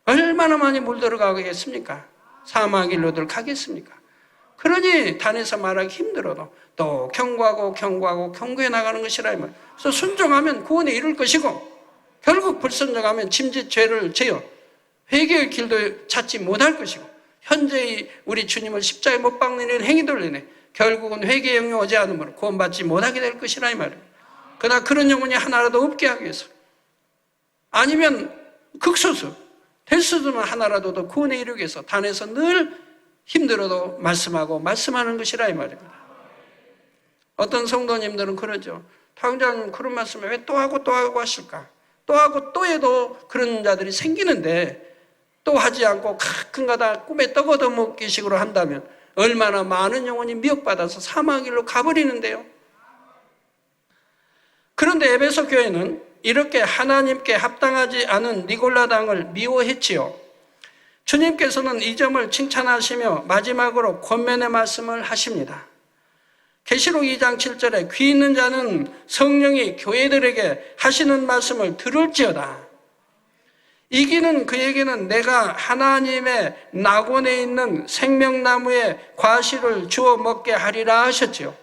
얼마나 많이 물들어가겠습니까? 사망의 길로들 가겠습니까? 그러니 단에서 말하기 힘들어도 또 경고해 나가는 것이라 이 말이에요. 그래서 순종하면 구원에 이룰 것이고 결국 불순종하면 짐짓 죄를 지어 회개의 길도 찾지 못할 것이고 현재의 우리 주님을 십자가에 못 박는 행위들 인해 결국은 회개의 영이 오지 않으므로 구원받지 못하게 될 것이라 이 말이에요. 그러나 그런 영혼이 하나라도 없게 하기 위해서 아니면 극소수 될 수도만 하나라도 더 구원에 이르기 위해서 단에서 늘 힘들어도 말씀하고 말씀하는 것이라 이 말입니다. 어떤 성도님들은 그러죠. 당장 그런 말씀을 왜 또 하고 또 하고 하실까? 또 하고 또 해도 그런 자들이 생기는데 또 하지 않고 가끔가다 꿈에 떡 얻어먹기 식으로 한다면 얼마나 많은 영혼이 미혹받아서 사망의 길로 가버리는데요. 그런데 에베소 교회는 이렇게 하나님께 합당하지 않은 니골라당을 미워했지요. 주님께서는 이 점을 칭찬하시며 마지막으로 권면의 말씀을 하십니다. 계시록 2장 7절에 귀 있는 자는 성령이 교회들에게 하시는 말씀을 들을지어다. 이기는 그에게는 내가 하나님의 낙원에 있는 생명나무의 과실을 주어 먹게 하리라 하셨지요.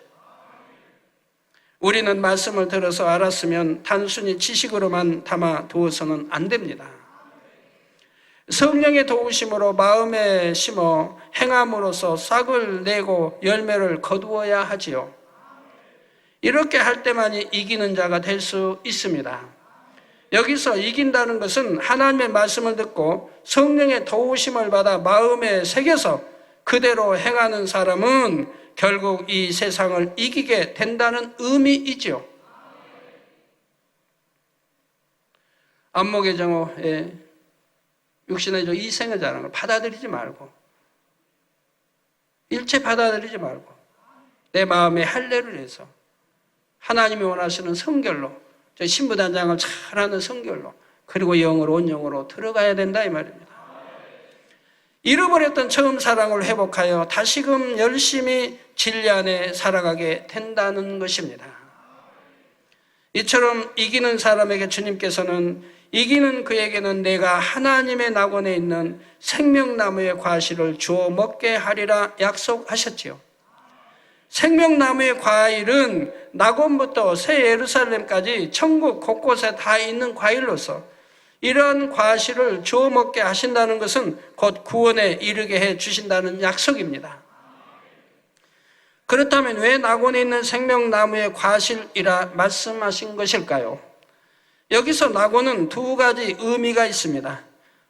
우리는 말씀을 들어서 알았으면 단순히 지식으로만 담아 두어서는 안 됩니다. 성령의 도우심으로 마음에 심어 행함으로써 싹을 내고 열매를 거두어야 하지요. 이렇게 할 때만이 이기는 자가 될 수 있습니다. 여기서 이긴다는 것은 하나님의 말씀을 듣고 성령의 도우심을 받아 마음에 새겨서 그대로 행하는 사람은 결국 이 세상을 이기게 된다는 의미이지요. 안목의 정오에 육신의 이생을 자라는 걸 받아들이지 말고 일체 받아들이지 말고 내 마음에 할례를 해서 하나님이 원하시는 성결로 신부단장을 잘하는 성결로 그리고 영으로 온 영으로 들어가야 된다 이 말입니다. 잃어버렸던 처음 사랑을 회복하여 다시금 열심히 진리 안에 살아가게 된다는 것입니다. 이처럼 이기는 사람에게 주님께서는 이기는 그에게는 내가 하나님의 낙원에 있는 생명나무의 과실을 주어 먹게 하리라 약속하셨지요. 생명나무의 과일은 낙원부터 새 예루살렘까지 천국 곳곳에 다 있는 과일로서 이러한 과실을 주어 먹게 하신다는 것은 곧 구원에 이르게 해 주신다는 약속입니다. 그렇다면 왜 낙원에 있는 생명나무의 과실이라 말씀하신 것일까요? 여기서 낙원은 두 가지 의미가 있습니다.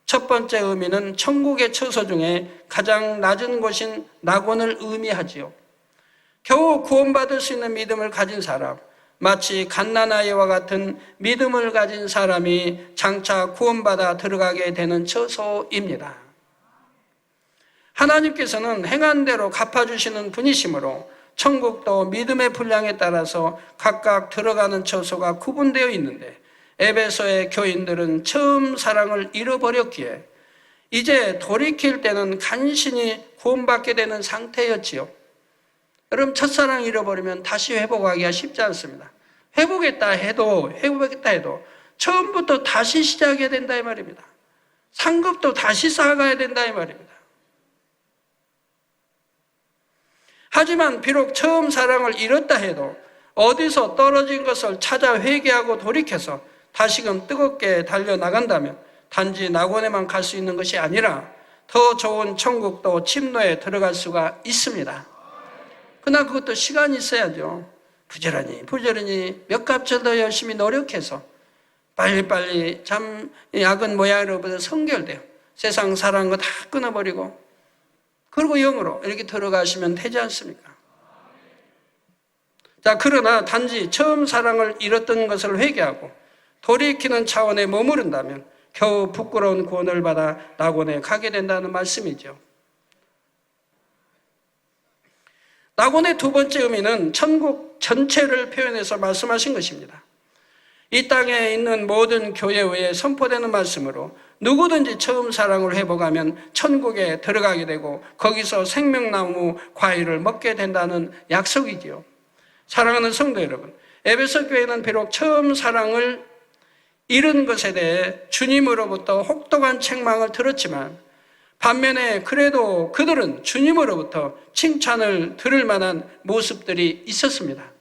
첫 번째 의미는 천국의 처소 중에 가장 낮은 곳인 낙원을 의미하지요. 겨우 구원받을 수 있는 믿음을 가진 사람, 마치 갓난아이와 같은 믿음을 가진 사람이 장차 구원받아 들어가게 되는 처소입니다. 하나님께서는 행한 대로 갚아주시는 분이시므로 천국도 믿음의 분량에 따라서 각각 들어가는 처소가 구분되어 있는데 에베소의 교인들은 처음 사랑을 잃어버렸기에 이제 돌이킬 때는 간신히 구원받게 되는 상태였지요. 여러분 첫사랑 잃어버리면 다시 회복하기가 쉽지 않습니다. 회복했다 해도 처음부터 다시 시작해야 된다 이 말입니다. 상급도 다시 쌓아가야 된다 이 말입니다. 하지만 비록 처음 사랑을 잃었다 해도 어디서 떨어진 것을 찾아 회개하고 돌이켜서 다시금 뜨겁게 달려나간다면 단지 낙원에만 갈 수 있는 것이 아니라 더 좋은 천국도 침노에 들어갈 수가 있습니다. 그러나 그것도 시간이 있어야죠. 부지런히 몇 갑절 더 열심히 노력해서 빨리빨리 참 악은 모양으로부터 성결돼요. 세상 사랑한 거 다 끊어버리고 그리고 영으로 이렇게 들어가시면 되지 않습니까? 자, 그러나 단지 처음 사랑을 잃었던 것을 회개하고 돌이키는 차원에 머무른다면 겨우 부끄러운 구원을 받아 낙원에 가게 된다는 말씀이죠. 낙원의 두 번째 의미는 천국 전체를 표현해서 말씀하신 것입니다. 이 땅에 있는 모든 교회에 선포되는 말씀으로 누구든지 처음 사랑을 회복하면 천국에 들어가게 되고 거기서 생명나무 과일을 먹게 된다는 약속이지요. 사랑하는 성도 여러분, 에베소 교회는 비록 처음 사랑을 잃은 것에 대해 주님으로부터 혹독한 책망을 들었지만 반면에 그래도 그들은 주님으로부터 칭찬을 들을 만한 모습들이 있었습니다.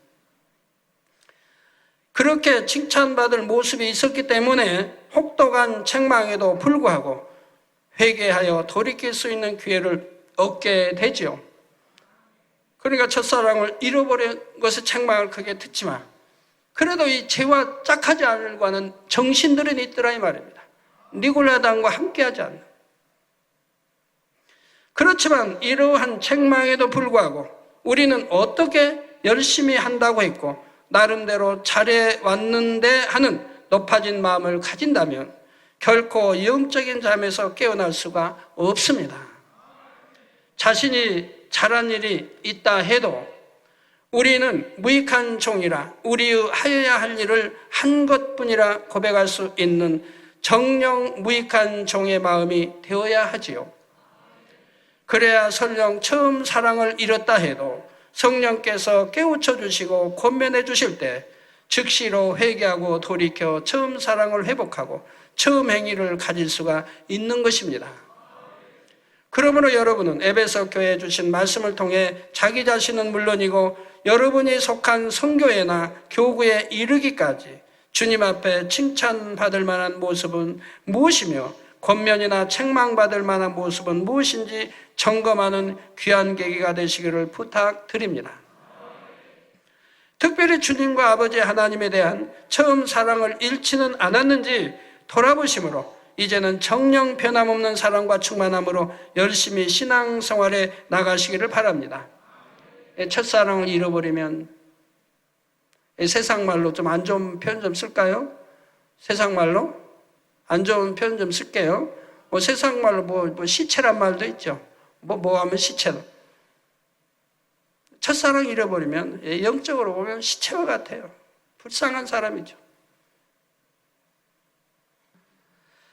그렇게 칭찬받을 모습이 있었기 때문에 혹독한 책망에도 불구하고 회개하여 돌이킬 수 있는 기회를 얻게 되죠. 그러니까 첫사랑을 잃어버린 것의 책망을 크게 듣지만 그래도 이 죄와 짝하지 않으려고 하는 정신들은 있더라 이 말입니다. 니골라당과 함께하지 않는. 그렇지만 이러한 책망에도 불구하고 우리는 어떻게 열심히 한다고 했고 나름대로 잘해왔는데 하는 높아진 마음을 가진다면 결코 영적인 잠에서 깨어날 수가 없습니다. 자신이 잘한 일이 있다 해도 우리는 무익한 종이라 우리의 하여야 할 일을 한 것뿐이라 고백할 수 있는 정령 무익한 종의 마음이 되어야 하지요. 그래야 설령 처음 사랑을 잃었다 해도 성령께서 깨우쳐 주시고 권면해 주실 때 즉시로 회개하고 돌이켜 처음 사랑을 회복하고 처음 행위를 가질 수가 있는 것입니다. 그러므로 여러분은 에베소 교회에 주신 말씀을 통해 자기 자신은 물론이고 여러분이 속한 성교회나 교구에 이르기까지 주님 앞에 칭찬받을 만한 모습은 무엇이며 권면이나 책망받을 만한 모습은 무엇인지 점검하는 귀한 계기가 되시기를 부탁드립니다. 특별히 주님과 아버지 하나님에 대한 처음 사랑을 잃지는 않았는지 돌아보심으로 이제는 정령 변함없는 사랑과 충만함으로 열심히 신앙생활에 나가시기를 바랍니다. 첫사랑을 잃어버리면 세상 말로 좀 안 좋은 표현 좀 쓸까요? 세상 말로? 안 좋은 표현 좀 쓸게요. 세상 말로 뭐 시체란 말도 있죠. 뭐 하면 시체다. 첫사랑 잃어버리면 영적으로 보면 시체와 같아요. 불쌍한 사람이죠.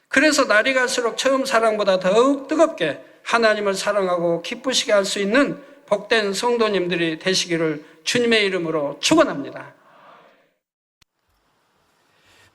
그래서 날이 갈수록 처음 사랑보다 더욱 뜨겁게 하나님을 사랑하고 기쁘시게 할 수 있는 복된 성도님들이 되시기를 주님의 이름으로 축원합니다.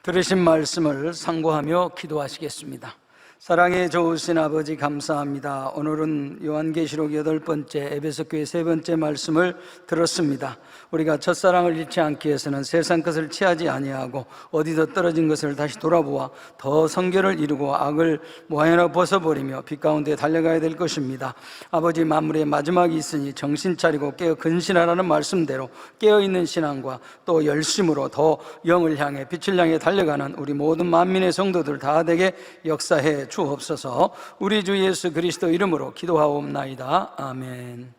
들으신 말씀을 상고하며 기도하시겠습니다. 사랑의 좋으신 아버지 감사합니다. 오늘은 요한계시록 8번째, 에베소교회 3번째 말씀을 들었습니다. 우리가 첫사랑을 잃지 않기 위해서는 세상 것을 취하지 아니하고 어디서 떨어진 것을 다시 돌아보아 더 성결을 이루고 악을 모하여나 벗어버리며 빛 가운데 달려가야 될 것입니다. 아버지, 만물의 마지막이 있으니 정신 차리고 깨어 근신하라는 말씀대로 깨어있는 신앙과 또 열심으로 더 영을 향해 빛을 향해 달려가는 우리 모든 만민의 성도들 다 되게 역사해 주옵소서. 우리 주 예수 그리스도 이름으로 기도하옵나이다. 아멘.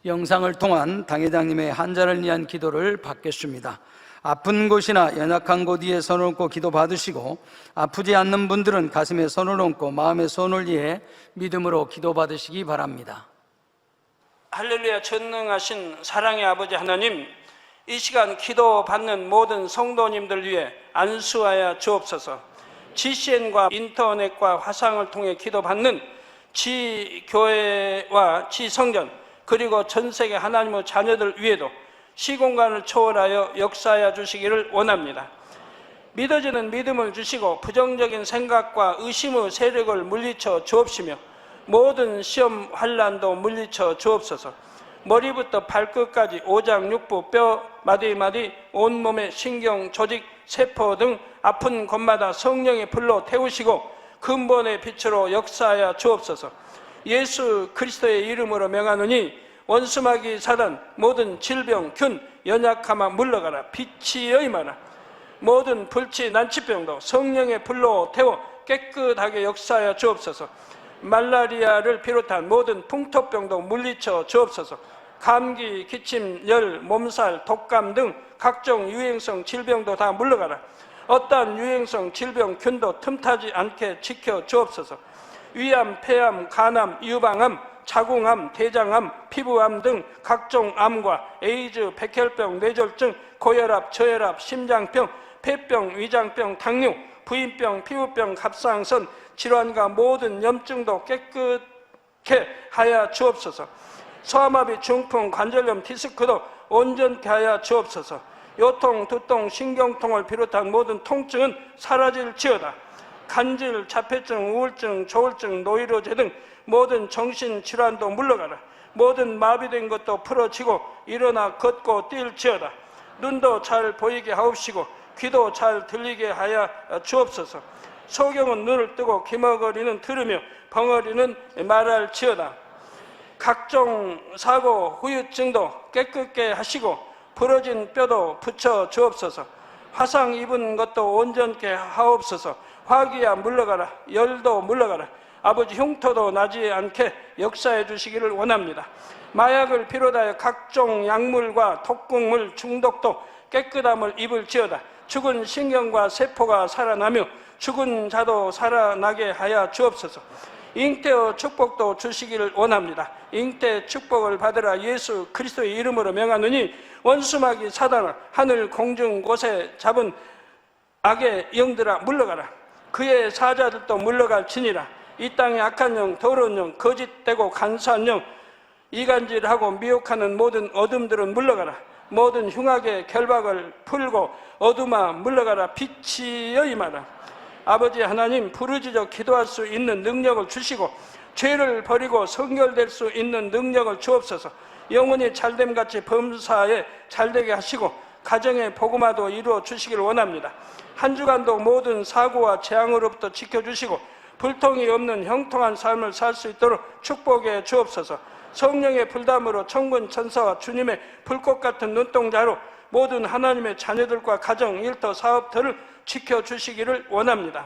영상을 통한 당회장님의 환자를 위한 기도를 받겠습니다. 아픈 곳이나 연약한 곳 위에 손을 얹고 기도 받으시고, 아프지 않는 분들은 가슴에 손을 얹고 마음에 손을 위해 믿음으로 기도 받으시기 바랍니다. 할렐루야. 전능하신 사랑의 아버지 하나님, 이 시간 기도 받는 모든 성도님들 위해 안수하여 주옵소서. GCN과 인터넷과 화상을 통해 기도받는 지교회와 지성전 그리고 전세계 하나님의 자녀들 위에도 시공간을 초월하여 역사하여 주시기를 원합니다. 믿어지는 믿음을 주시고 부정적인 생각과 의심의 세력을 물리쳐 주옵시며 모든 시험 환난도 물리쳐 주옵소서. 머리부터 발끝까지 오장육부 뼈 마디마디 온몸의 신경 조직 세포 등 아픈 곳마다 성령의 불로 태우시고 근본의 빛으로 역사하여 주옵소서. 예수 그리스도의 이름으로 명하노니 원수마귀 사단 모든 질병 균 연약함아 물러가라. 빛이 여임하라. 모든 불치 난치병도 성령의 불로 태워 깨끗하게 역사하여 주옵소서. 말라리아를 비롯한 모든 풍토병도 물리쳐 주옵소서. 감기, 기침, 열, 몸살, 독감 등 각종 유행성 질병도 다 물러가라. 어떠한 유행성 질병 균도 틈타지 않게 지켜 주옵소서. 위암, 폐암, 간암, 유방암, 자궁암, 대장암, 피부암 등 각종 암과 에이즈, 백혈병, 뇌졸중, 고혈압, 저혈압, 심장병, 폐병, 위장병, 당뇨, 부인병, 피부병, 갑상선 질환과 모든 염증도 깨끗게 하여 주옵소서. 소아마비, 중풍, 관절염, 디스크도 온전케 하여 주옵소서. 요통, 두통, 신경통을 비롯한 모든 통증은 사라질지어다. 간질, 자폐증, 우울증, 조울증, 노이로제 등 모든 정신질환도 물러가라. 모든 마비된 것도 풀어지고 일어나 걷고 뛸지어다. 눈도 잘 보이게 하옵시고 귀도 잘 들리게 하여 주옵소서. 소경은 눈을 뜨고 기머거리는 들으며 벙어리는 말할지어다. 각종 사고, 후유증도 깨끗게 하시고 부러진 뼈도 붙여 주옵소서. 화상 입은 것도 온전케 하옵소서. 화기야 물러가라. 열도 물러가라. 아버지 흉터도 나지 않게 역사해 주시기를 원합니다. 마약을 비롯하여 각종 약물과 독극물 중독도 깨끗함을 입을지어다. 죽은 신경과 세포가 살아나며 죽은 자도 살아나게 하여 주옵소서. 잉태의 축복도 주시기를 원합니다. 잉태 축복을 받으라. 예수 그리스도의 이름으로 명하노니 원수마귀 사단아, 하늘 공중 곳에 잡은 악의 영들아 물러가라. 그의 사자들도 물러갈지니라. 이 땅의 악한 영, 더러운 영, 거짓되고 간사한 영, 이간질하고 미혹하는 모든 어둠들은 물러가라. 모든 흉악의 결박을 풀고 어둠아 물러가라. 빛이여 임하라. 아버지 하나님, 부르짖어 기도할 수 있는 능력을 주시고 죄를 버리고 성결될 수 있는 능력을 주옵소서. 영혼이 잘됨같이 범사에 잘되게 하시고 가정의 복음화도 이루어 주시기를 원합니다. 한 주간도 모든 사고와 재앙으로부터 지켜주시고 불통이 없는 형통한 삶을 살 수 있도록 축복해 주옵소서. 성령의 불담으로 천군 천사와 주님의 불꽃 같은 눈동자로 모든 하나님의 자녀들과 가정, 일터, 사업터를 지켜주시기를 원합니다.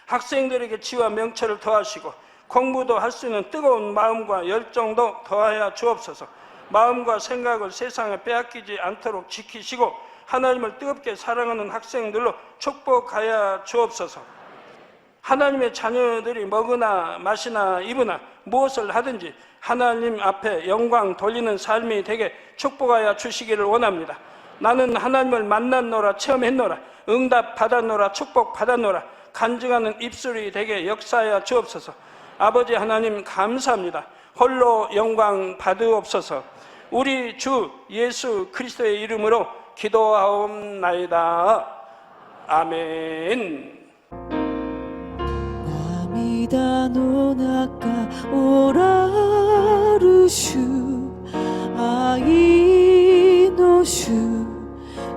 학생들에게 지와 명철을 더하시고 공부도 할 수 있는 뜨거운 마음과 열정도 더하여 주옵소서. 마음과 생각을 세상에 빼앗기지 않도록 지키시고 하나님을 뜨겁게 사랑하는 학생들로 축복하여 주옵소서. 하나님의 자녀들이 먹으나 마시나 입으나 무엇을 하든지 하나님 앞에 영광 돌리는 삶이 되게 축복하여 주시기를 원합니다. 나는 하나님을 만났노라, 체험했노라, 응답 받았노라, 축복 받았노라, 간증하는 입술이 되게 역사하여 주옵소서. 아버지 하나님 감사합니다. 홀로 영광 받으옵소서. 우리 주 예수 그리스도의 이름으로 기도하옵나이다. 아멘. 涙の中おらる主、愛の主、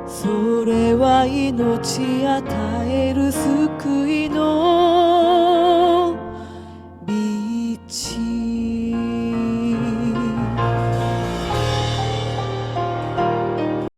それは命与える救いの